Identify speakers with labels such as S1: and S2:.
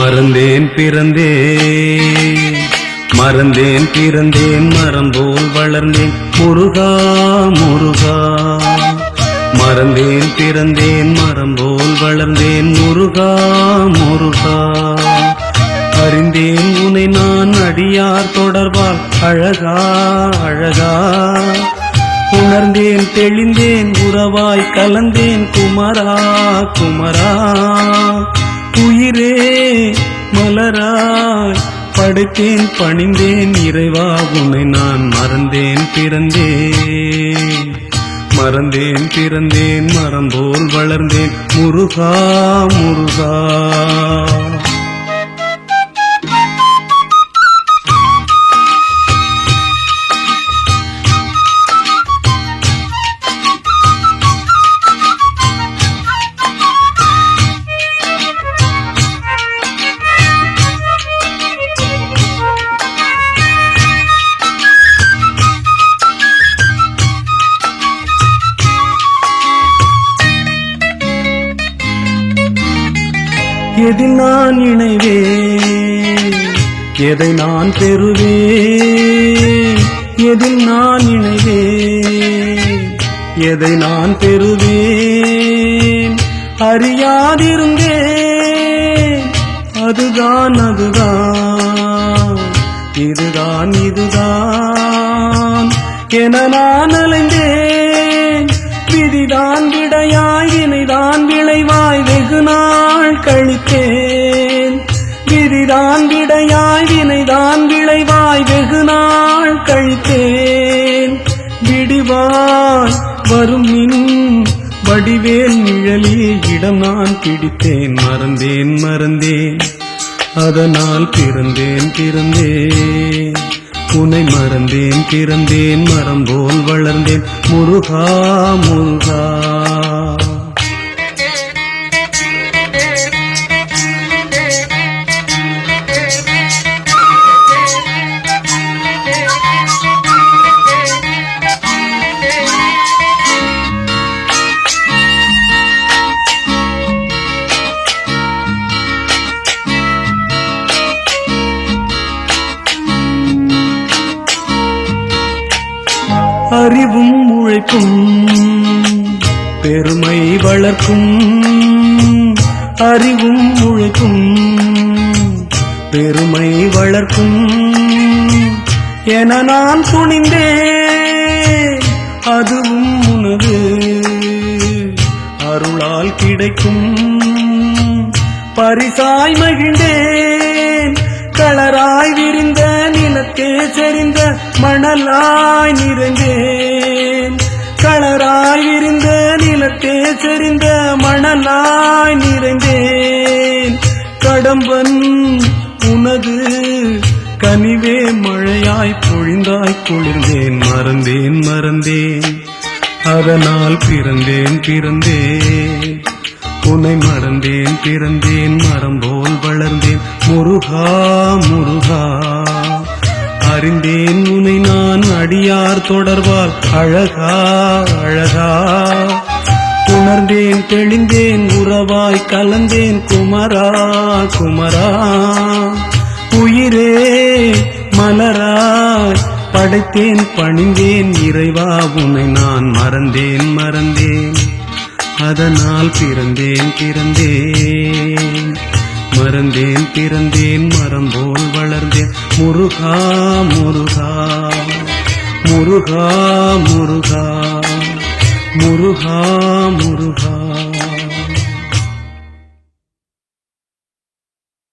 S1: மறந்தேன் பிறந்தேன் மறந்தேன் பிறந்தேன் மரம் போல் வளர்ந்தேன் முருகா முருகா. மறந்தேன் பிறந்தேன் மரம் போல் வளர்ந்தேன் முருகா முருகா. அறிந்தேன் உனை நான் அடியார் தொடர்பால் அழகா அழகா. உணர்ந்தேன் தெளிந்தேன் உறவாய் கலந்தேன் குமரா குமரா. உயிரே மலராய் படைத்தேன் பணிந்தேன் இறைவா உன்னை நான் மறந்தேன் பிறந்தேன் மறந்தேன் பிறந்தேன் மரம் போல் வளர்ந்தேன் முருகா முருகா. எதில் நான் இணைவேன் எதை நான் பெறுவேன். எதில் நான் இணைவேன் எதை நான் பெறுவேன். அறியாதிருந்தேன் அதுதான் அதுதான் இதுதான் இதுதான் என நான் அலைந்தேன். விதிதான் விடையாய் வினைதான் விளைவாய் வெகு நாள் கழித்தேன். விதிதான் விடையாய் வினைதான் விளைவாய் வெகு நாள் கழித்தேன். விடிவாய் வரும் மின் வடிவேல் நிழலில் இடம் நான் பிடித்தேன். மறந்தேன் மறந்தேன் அதனால் பிறந்தேன் பிறந்தேன் உன்னை மறந்தேன் பிறந்தேன் மரம் போல் வளர்ந்தேன் முருகா முருகா. அறிவும் உழைப்பும் பெருமை வளர்க்கும். அறிவும் உழைப்பும் பெருமை வளர்க்கும் என நான் துணிந்தேன். அதுவும் உனது அருளால் கிடைக்கும். பரிசாய் மகிழ்ந்தேன் களராய் விரிந்த நிலத்தே செறிந்த மணலாய் நிறைந்தேன். களராய் விரிந்த நிலத்தே செறிந்த மணலாய் நிறைந்தேன். கடம்பன் உனது கனிவே மழையாய் பொழிந்தாய் குளிர்ந்தேன். மறந்தேன் மறந்தேன் அதனால் பிறந்தேன் பிறந்தேன் உன்னை மறந்தேன் பிறந்தேன் மரம் போல் வளர்ந்தேன் முருகா முருகா. அறிந்தேன் உன்னை நான் அடியார் தொடர்பால் அழகா அழகா. உணர்ந்தேன் தெளிந்தேன் உறவாய் கலந்தேன் குமரா குமரா. உயிரே மலராய் படைத்தேன் பணிந்தேன் இறைவா உன்னை நான் மறந்தேன் மறந்தேன் அதனால் பிறந்தேன் பிறந்தேன் மறந்தேன் பிறந்தேன் மரம் போல் வளர்ந்தேன் முருகா முருகா முருகா முருகா முருகா முருகா.